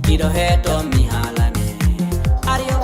Kido heto mi halame Ario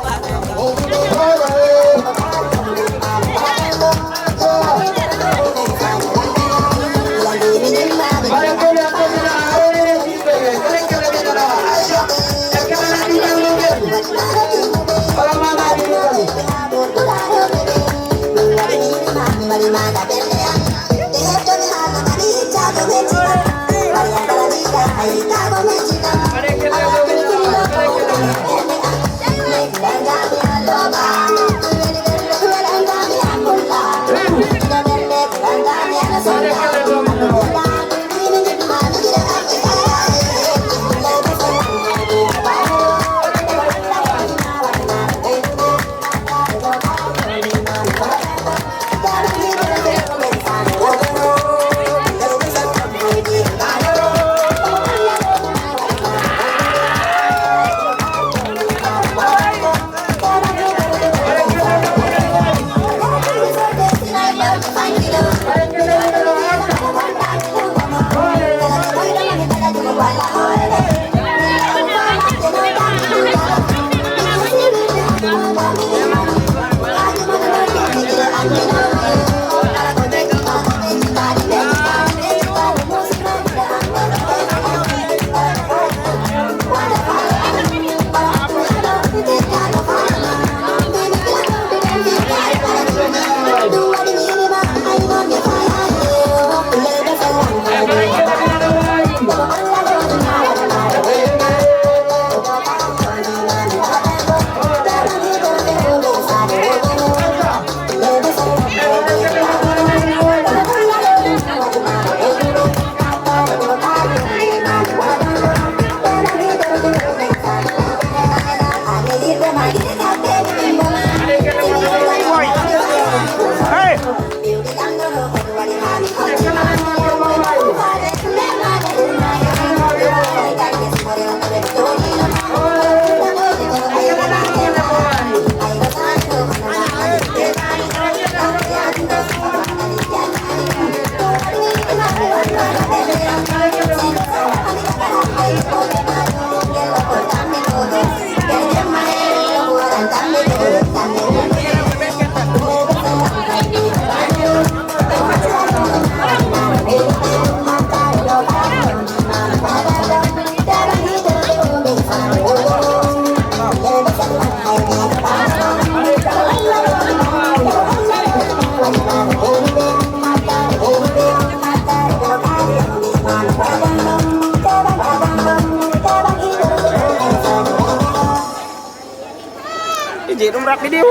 Jadi umrah video.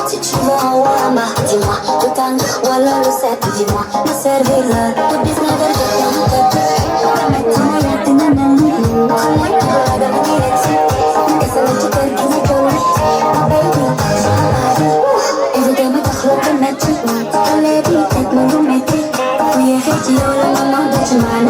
Si tu veux un wama, dis-moi. Le tango, voilà le set, dis-moi. Me servir le business de bien. La mettre en l'air, t'es nanani. Khalik, la gamme direction. Et ça me dit qu'elle qui me donne. Ma baby, évidemment, t'as chlopé le maître. T'as les billes, t'es mon roommates. Oui, effectivement, la maman de tu m'as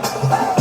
Hãy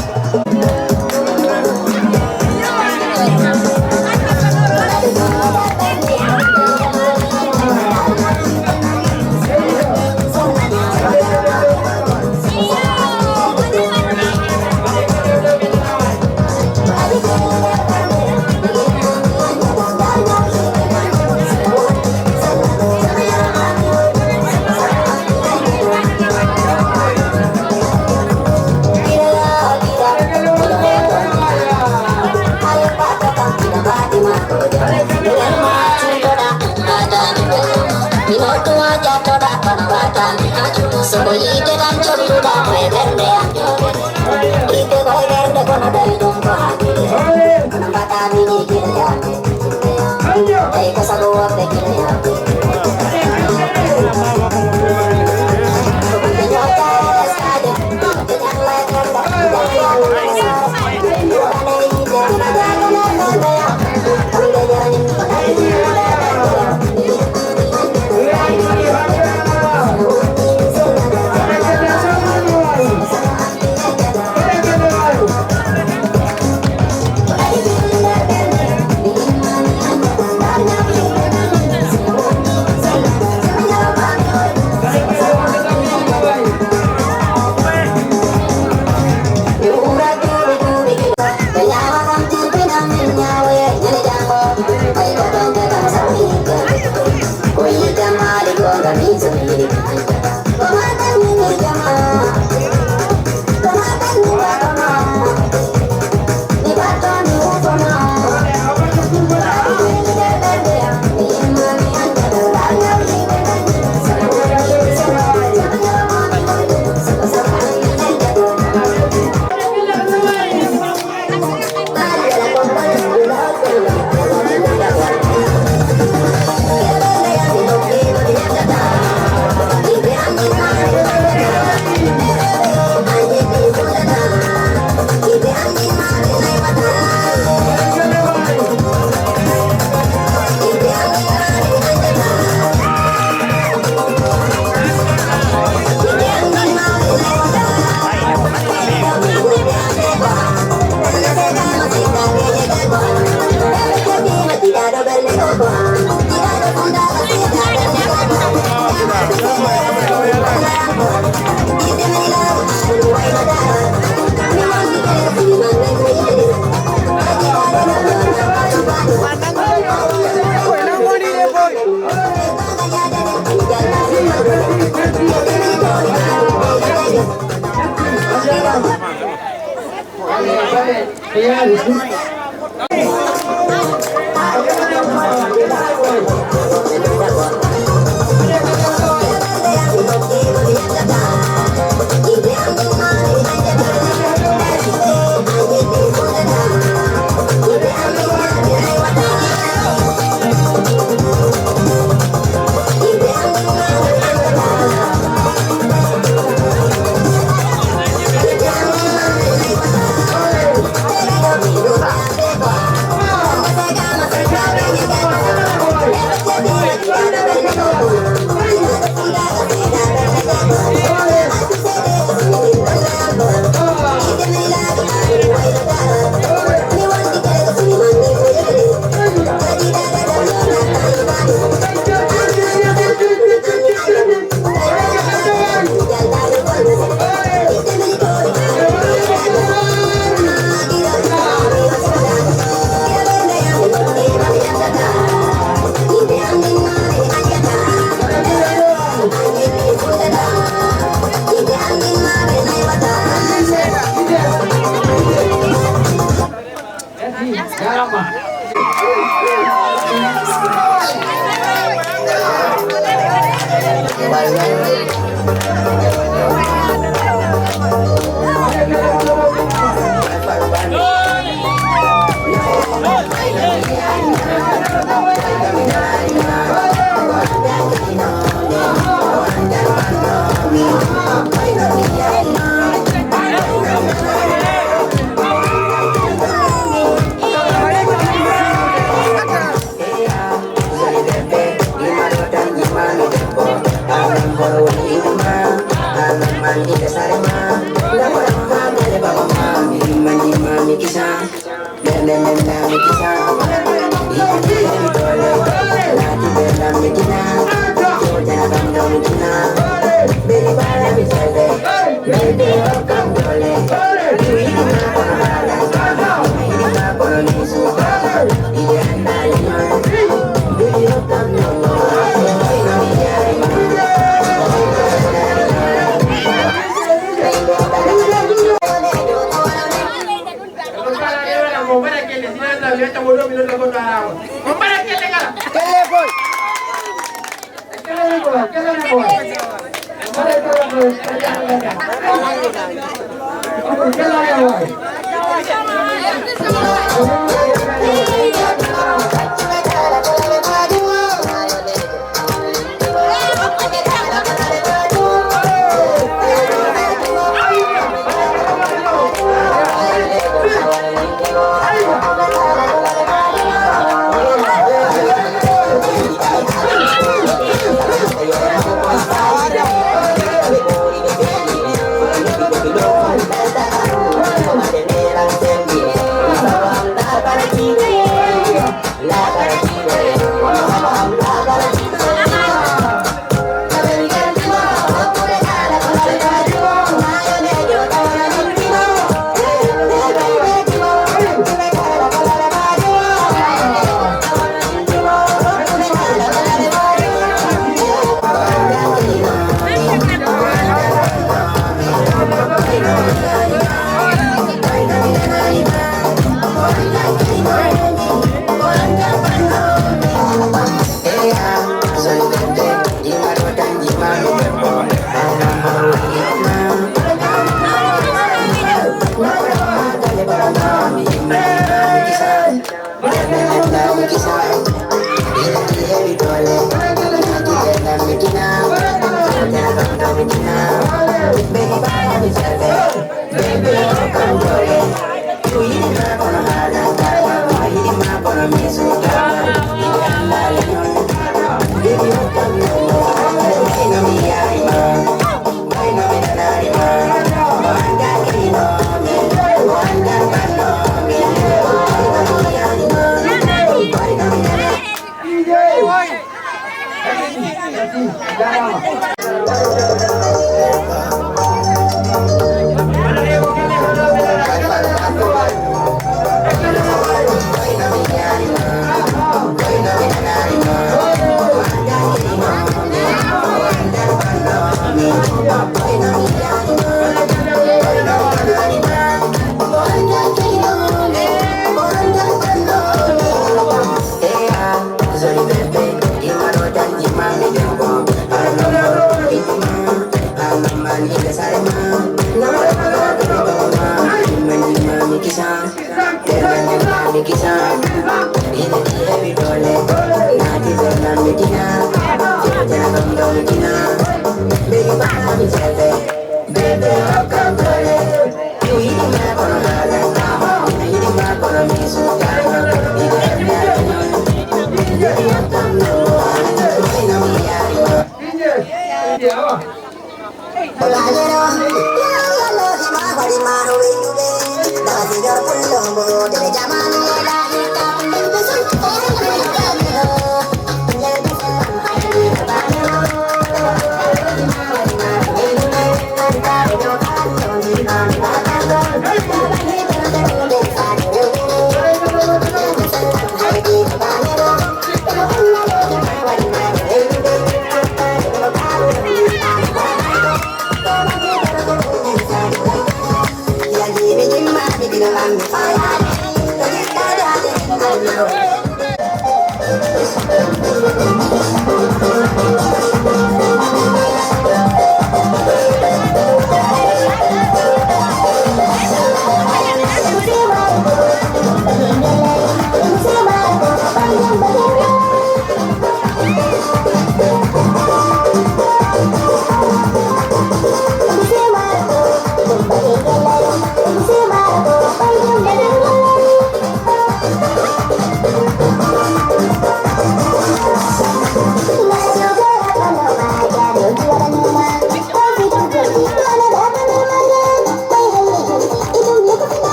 subscribe cho kênh Ghiền Mì Gõ để không bỏ lỡ le ta bodo mi la ko dara mo bara kele kala kele boy kele ko mare ko kele ya boy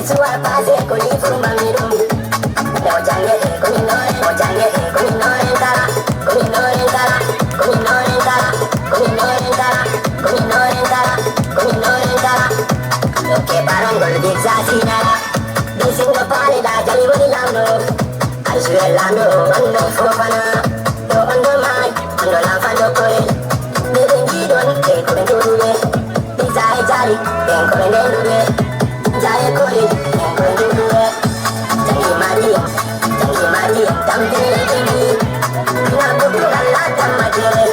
suara pase con i fuma mi rum. Devo giangere con il nore, devo giangere con il nore in cara, con il nore in cara, con il nore in cara, con il nore in cara, con il nore in cara, con il nore in cara. Lo che parangol di zasinara, di singolo pare da jalivo di lamno, al suellando, ando fofana, do ando mai, ando l'anfando kore, bebe ngidon, e come dure, di zare jari, e come dure, jare kore, e come dure, jangi mati, tampile tinggi, ina buku galla tamatire,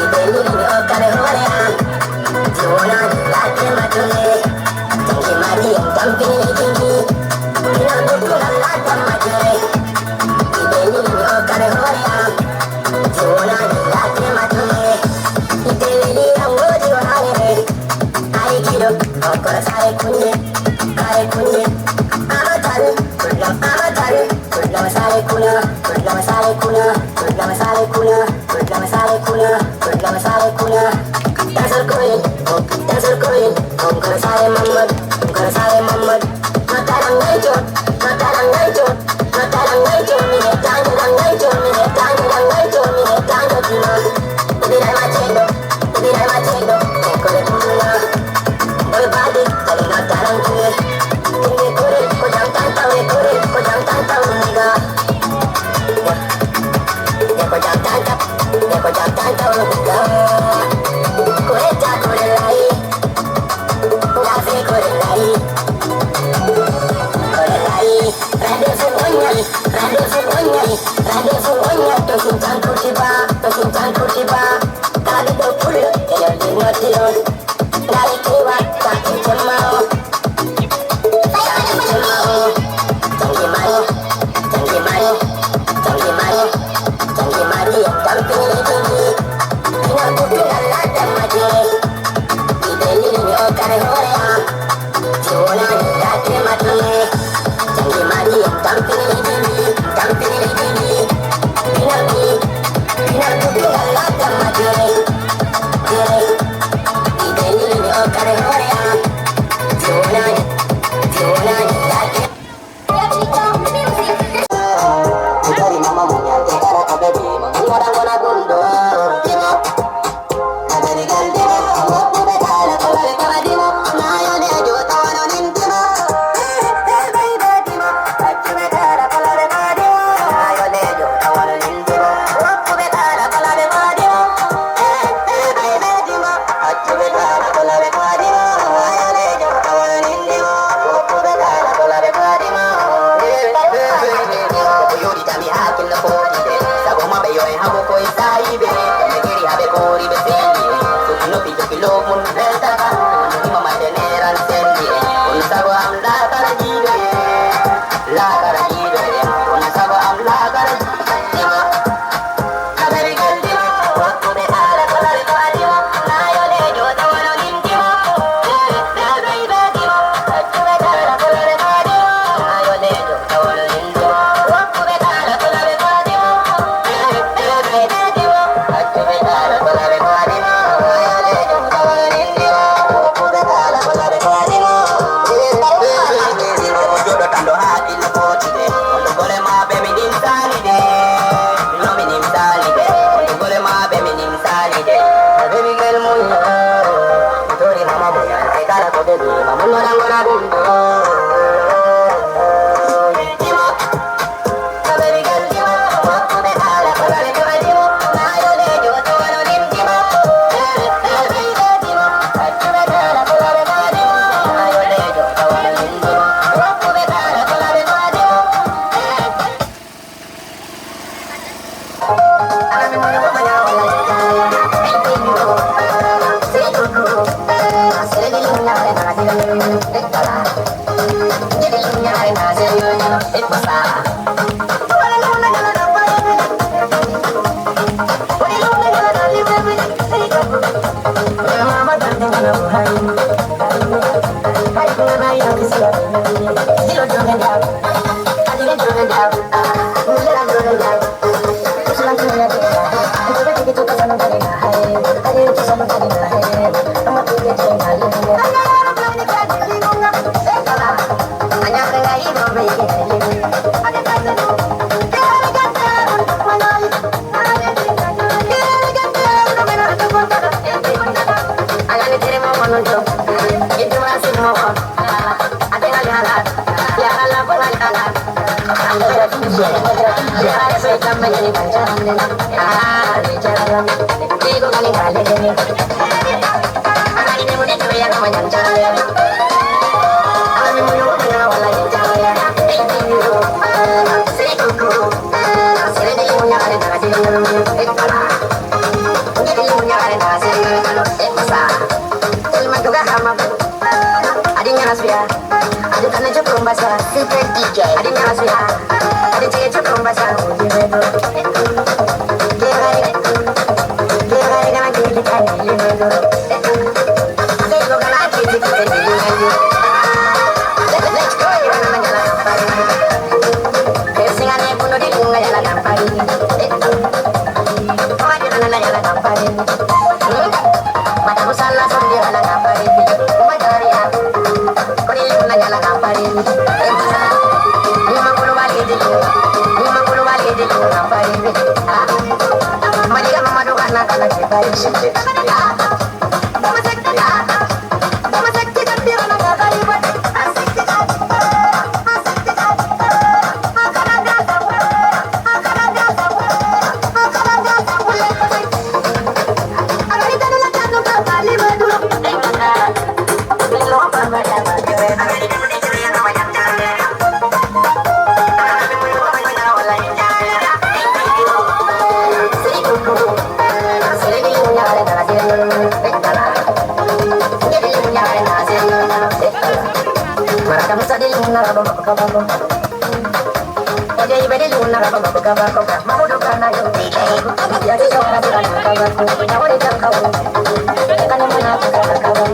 ibeli ni okare horean, jiwona ni late matule, jangi mati, tampile tinggi, ina buku galla tamatire, ibeli ni okare horean, jiwona ni late matule, iteli rango jiwone, ai kiro, okora sare kunye, amataru, kulam amataru, kulam sare kuna, kulam sare kuna, kulam sare kuna, kulam sare kuna, kulam sare kuna. Dasar koin, ongkar sare Muhammad, matarang ngai chot, mine tango ngai chot, mine tango kina. Ubirai machendo, ekore kumuna, boy badi, tali matarang kue, kue kore, ko jang tantau niga. Ko jang tantau niga. Kore ja kore lai, kore lai. Rade fuonyai, to sintan kutiba, kali do pulu, eyo di motion, dari kiwa, kaki cemao, jangi mari, yang tampil tinggi, ina buku lalata majire, ibeli ni okare horean, jiwona ni late matule, jangi mari, yang tampil tinggi, ina buku lalata majire, ibeli ni okare horean, jiwona ni late. Dari mama munya tekara kabedi mangora ngona gundo dimo dari galdimo waktu betala kolare kabadimo nayo ne ajo tawano nintimo baby dimo waktu betala kolare kabadimo nayo ne ajo tawano nintimo waktu betala kolare kabadimo baby dimo waktu betala kolare kabadimo nayo ne ajo tawano nintimo waktu betala kolare kabadimo yori jami hakin na kodi be sabo mabe yo en habo ko isai be me kiri habe kori be sendi no pilo mun belta ka ni mama general sendi on sabo am la kara jibe on sabo am la kara jibe kaberi galdimo waktu be ala kolare ko adimo na yo le jo tawano nintimo baby dimo waktu be ala kolare ko adimo na yo le jo tawano nintimo Hey, Secret DJ.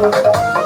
Thank you.